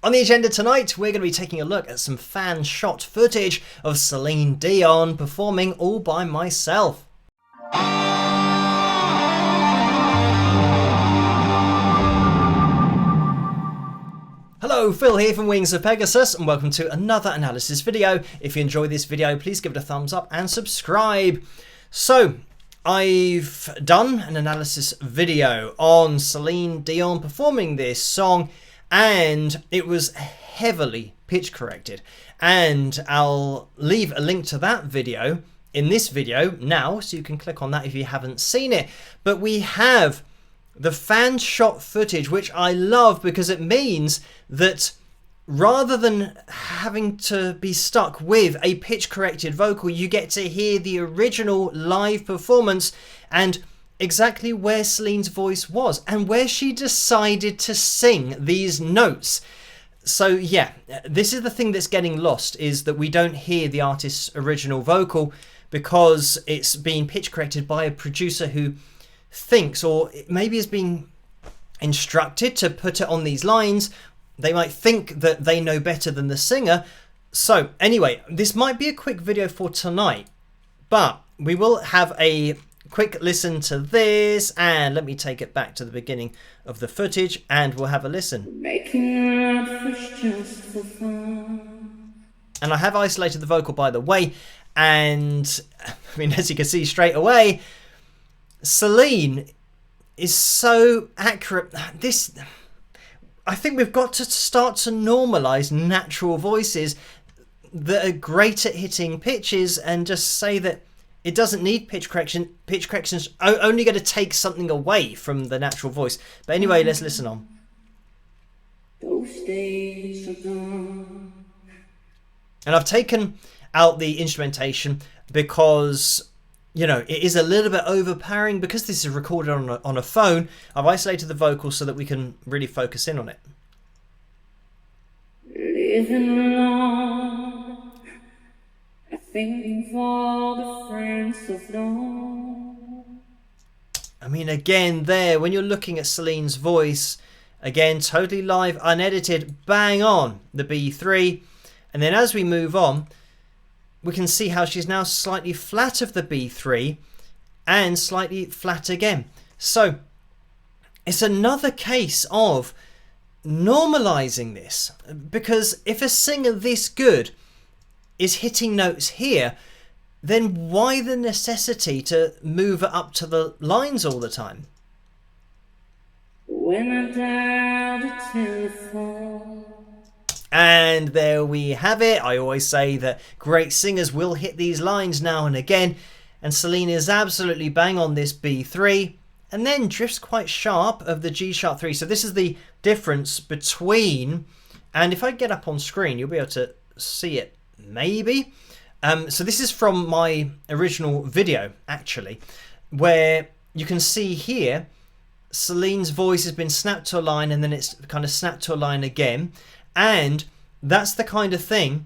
On the agenda tonight, we're going to be taking a look at some fan shot footage of Celine Dion performing All By Myself. Hello, Phil here from Wings of Pegasus and welcome to another analysis video. If you enjoy this video, please give it a thumbs up and subscribe. So, I've done an analysis video on Celine Dion performing this song, and it was heavily pitch corrected, and I'll leave a link to that video in this video now so you can click on that if you haven't seen it. But we have the fan shot footage, which I love because it means that rather than having to be stuck with a pitch corrected vocal, you get to hear the original live performance and exactly where Celine's voice was and where she decided to sing these notes. So yeah, this is the thing that's getting lost, is that we don't hear the artist's original vocal because it's being pitch corrected by a producer who thinks, or maybe is being instructed to put it on these lines. They might think that they know better than the singer. So anyway, this might be a quick video for tonight, but we will have a quick listen to this, and let me take it back to the beginning of the footage and we'll have a listen. And I have isolated the vocal, by the way, and I mean, as you can see straight away, Celine is so accurate. I think we've got to start to normalize natural voices that are great at hitting pitches and just say that it doesn't need pitch correction. Pitch correction's only going to take something away from the natural voice. But anyway, let's listen on. Those days are gone. And I've taken out the instrumentation because, you know, it is a little bit overpowering. Because this is recorded on a phone, I've isolated the vocals so that we can really focus in on it. Living alone, thinking for the friends of long. I mean, again there, when you're looking at Celine's voice, again, totally live, unedited, bang on the B3. And then as we move on, we can see how she's now slightly flat of the B3 and slightly flat again. So it's another case of normalizing this, because if a singer this good is hitting notes here, then why the necessity to move it up to the lines all the time? When I dial the telephone. And there we have it. I always say that great singers will hit these lines now and again, and Celine is absolutely bang on this B3 and then drifts quite sharp of the G sharp 3. So this is the difference between, and if I get up on screen you'll be able to see it maybe. So this is from my original video actually, where you can see here Celine's voice has been snapped to a line and then it's kind of snapped to a line again. And that's the kind of thing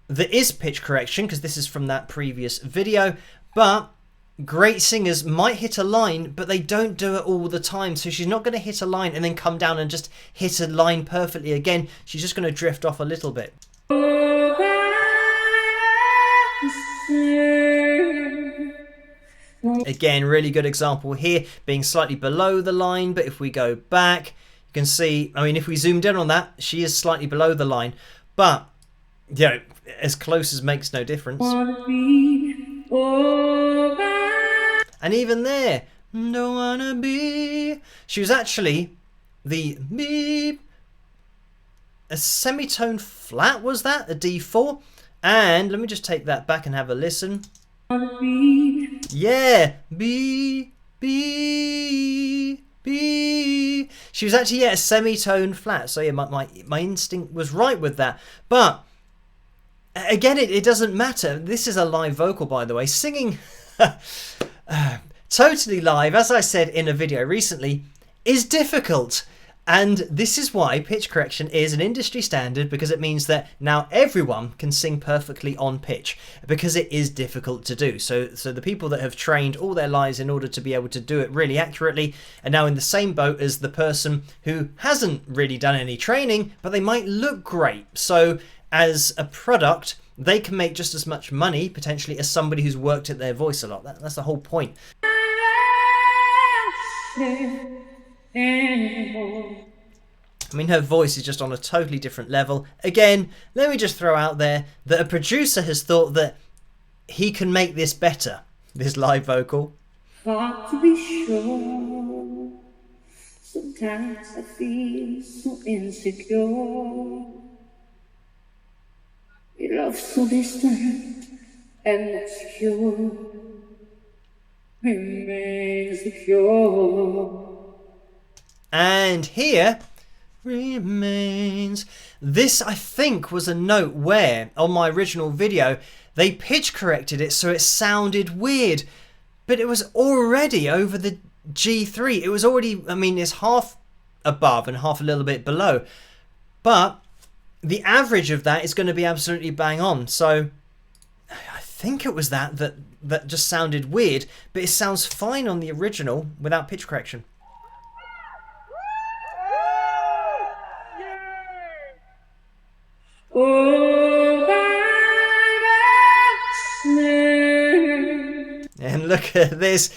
that is pitch correction, because this is from that previous video. But great singers might hit a line, but they don't do it all the time. So she's not going to hit a line and then come down and just hit a line perfectly again. She's just going to drift off a little bit. Again, really good example here, being slightly below the line. But if we go back, you can see, I mean, if we zoomed in on that, she is slightly below the line, but you know, as close as makes no difference. And even there, don't wanna be, she was actually the beep, a semitone flat, was that a D4? And let me just take that back and have a listen. Yeah, B, B, B. She was actually, yeah, a semitone flat. So yeah, my instinct was right with that. But again, it doesn't matter. This is a live vocal, by the way. Singing totally live, as I said in a video recently, is difficult. And this is why pitch correction is an industry standard, because it means that now everyone can sing perfectly on pitch, because it is difficult to do. So the people that have trained all their lives in order to be able to do it really accurately are now in the same boat as the person who hasn't really done any training, but they might look great. So as a product, they can make just as much money potentially as somebody who's worked at their voice a lot. That's the whole point. I mean, her voice is just on a totally different level. Again, let me just throw out there that a producer has thought that he can make this better, this live vocal. Hard to be sure. Sometimes I feel so insecure. Your love so distant and obscure remains the cure. And here remains. This, I think, was a note where on my original video they pitch corrected it so it sounded weird, but it was already over the G3. It was already, I mean, it's half above and half a little bit below, but the average of that is going to be absolutely bang on. So I think it was that just sounded weird, but it sounds fine on the original without pitch correction. And look at this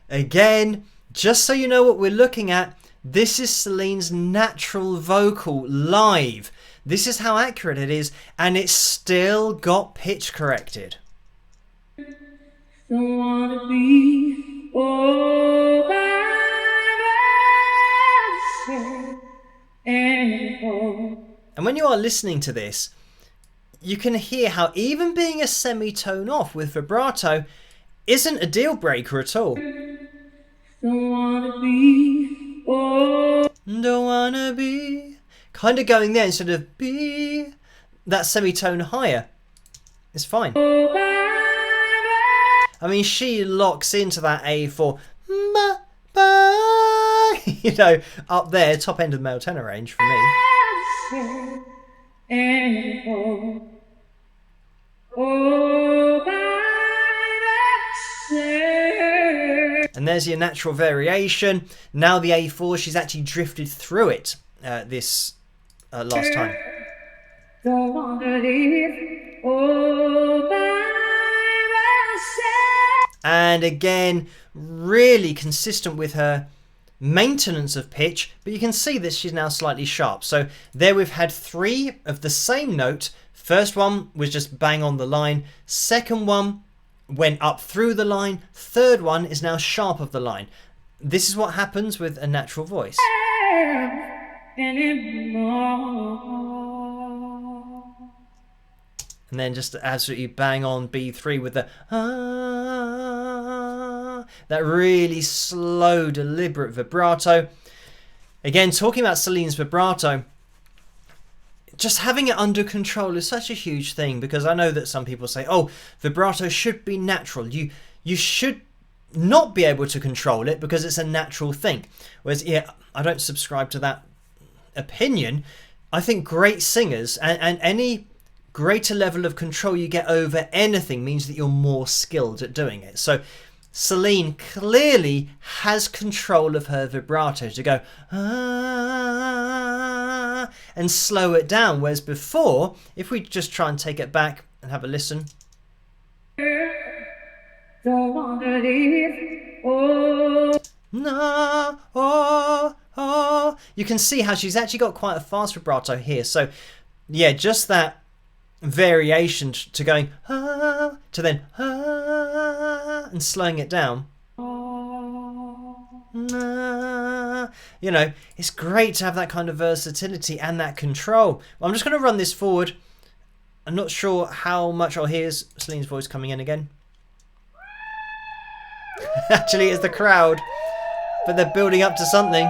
again, just so you know what we're looking at. This is Celine's natural vocal live. This is how accurate it is, and it's still got pitch corrected. Don't wanna be all by myself anymore. And when you are listening to this, you can hear how even being a semitone off with vibrato isn't a deal breaker at all. Don't wanna be all. Don't wanna be. Kind of going there instead of be. That semitone higher. It's fine. I mean, she locks into that A for ba, ba, you know, up there, top end of the male tenor range for me. And there's your natural variation. Now the A4, she's actually drifted through it this last time. Don't wanna live all by myself. And again, really consistent with her maintenance of pitch, but you can see that she's now slightly sharp. So there we've had 3 of the same note. First one was just bang on the line. Second one went up through the line. Third one is now sharp of the line. This is what happens with a natural voice. And then just absolutely bang on B3 with the that really slow, deliberate vibrato. Again, talking about Celine's vibrato, just having it under control is such a huge thing, because I know that some people say, oh, vibrato should be natural. You should not be able to control it because it's a natural thing. Whereas, yeah, I don't subscribe to that opinion. I think great singers and any greater level of control you get over anything means that you're more skilled at doing it. So Celine clearly has control of her vibrato to go and slow it down, whereas before, if we just try and take it back and have a listen, no, oh, you can see how she's actually got quite a fast vibrato here. So yeah, just that variation to going to then and slowing it down. You know, it's great to have that kind of versatility and that control. Well, I'm just going to run this forward. I'm not sure how much I'll hear Celine's voice coming in again. Actually, it's the crowd, but they're building up to something.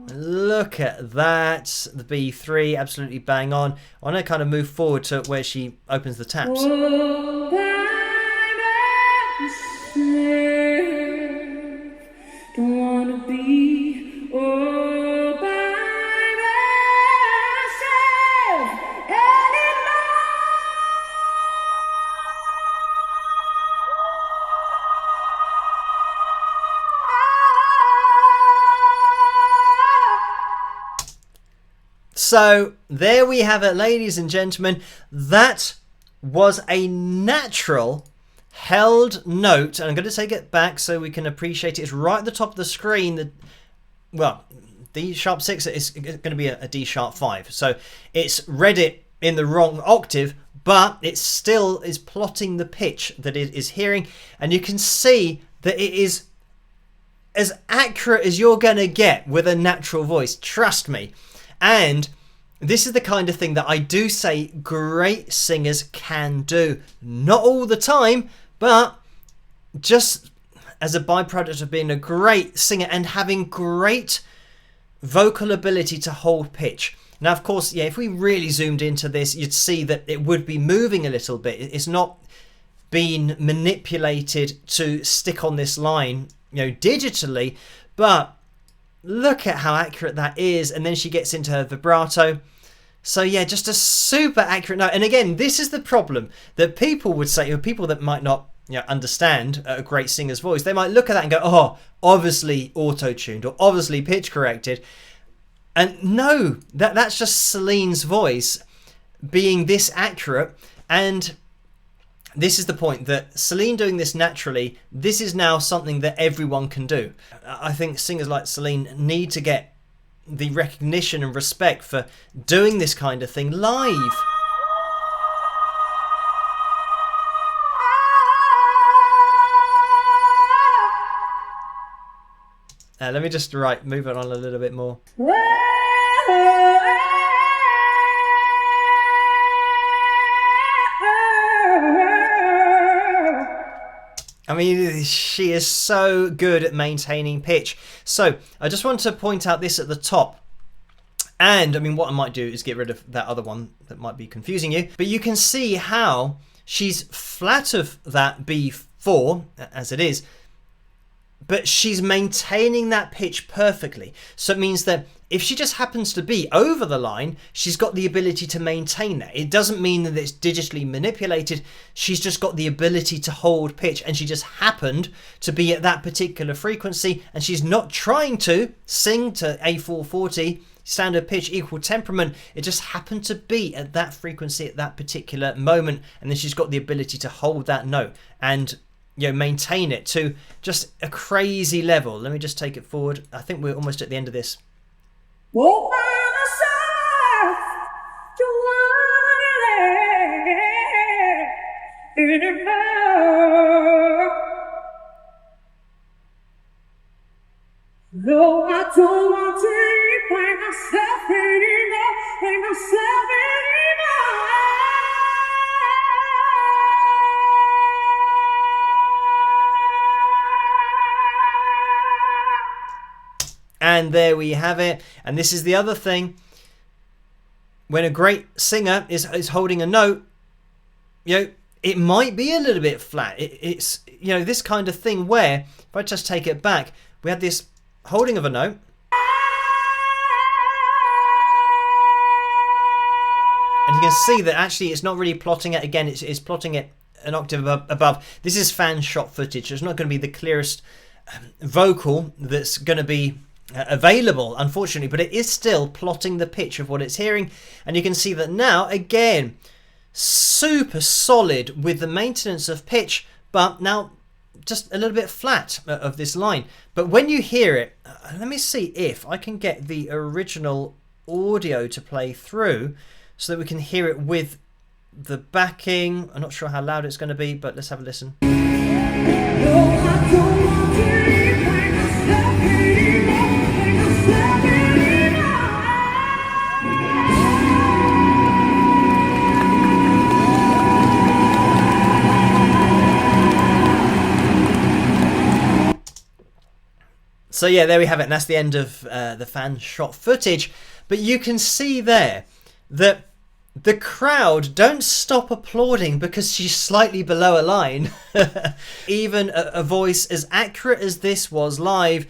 Look at that. The B3, absolutely bang on. I want to kind of move forward to where she opens the taps. So there we have it, ladies and gentlemen. That was a natural held note, and I'm going to take it back so we can appreciate it. It's right at the top of the screen. Well, D sharp 6 is going to be a D sharp 5. So it's read it in the wrong octave, but it still is plotting the pitch that it is hearing. And you can see that it is as accurate as you're going to get with a natural voice. Trust me. And this is the kind of thing that I do say great singers can do. Not all the time, but just as a byproduct of being a great singer and having great vocal ability to hold pitch. Now, of course, yeah, if we really zoomed into this, you'd see that it would be moving a little bit. It's not being manipulated to stick on this line, digitally, but look at how accurate that is. And then she gets into her vibrato. So yeah, just a super accurate note. And again, this is the problem that people would say, or people that might not understand a great singer's voice, they might look at that and go, oh, obviously auto-tuned or obviously pitch corrected. And no, that's just Celine's voice being this accurate. And this is the point, that Celine doing this naturally, this is now something that everyone can do. I think singers like Celine need to get the recognition and respect for doing this kind of thing live. Let me just move it on a little bit more. I mean, she is so good at maintaining pitch. So I just want to point out this at the top. And I mean, what I might do is get rid of that other one that might be confusing you. But you can see how she's flat of that B4 as it is, but she's maintaining that pitch perfectly. So it means that if she just happens to be over the line, she's got the ability to maintain that. It doesn't mean that it's digitally manipulated. She's just got the ability to hold pitch, and she just happened to be at that particular frequency, and she's not trying to sing to A440 standard pitch equal temperament. It just happened to be at that frequency at that particular moment, and then she's got the ability to hold that note and maintain it to just a crazy level. Let me just take it forward. I think we're almost at the end of this. No, I don't want to find myself anymore, find myself anymore. And there we have it. And this is the other thing. When a great singer is holding a note, it might be a little bit flat. It's this kind of thing where, if I just take it back, we had this holding of a note. And you can see that actually it's not really plotting it again. It's plotting it an octave above. This is fan shot footage. It's not going to be the clearest vocal that's going to be available, unfortunately, but it is still plotting the pitch of what it's hearing. And you can see that now, again, super solid with the maintenance of pitch, but now just a little bit flat of this line. But when you hear it, let me see if I can get the original audio to play through so that we can hear it with the backing. I'm not sure how loud it's going to be, but let's have a listen. So yeah, there we have it. And that's the end of the fan shot footage. But you can see there that the crowd don't stop applauding because she's slightly below a line. Even a voice as accurate as this was live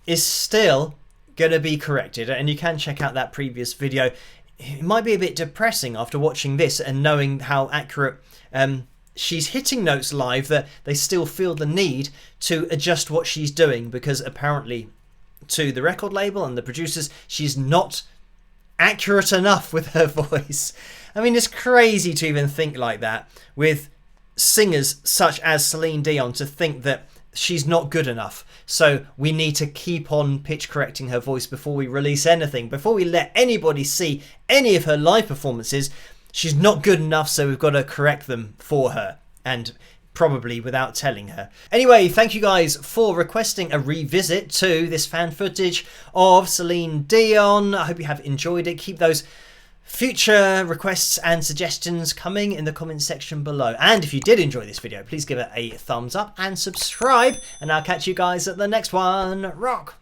is still going to be corrected. And you can check out that previous video. It might be a bit depressing after watching this and knowing how accurate she's hitting notes live, that they still feel the need to adjust what she's doing, because apparently to the record label and the producers, she's not accurate enough with her voice. I mean, it's crazy to even think like that with singers such as Celine Dion, to think that she's not good enough. So we need to keep on pitch correcting her voice before we release anything, before we let anybody see any of her live performances. She's not good enough, so we've got to correct them for her, and probably without telling her. Anyway, thank you guys for requesting a revisit to this fan footage of Celine Dion. I hope you have enjoyed it. Keep those future requests and suggestions coming in the comments section below. And if you did enjoy this video, please give it a thumbs up and subscribe. And I'll catch you guys at the next one. Rock!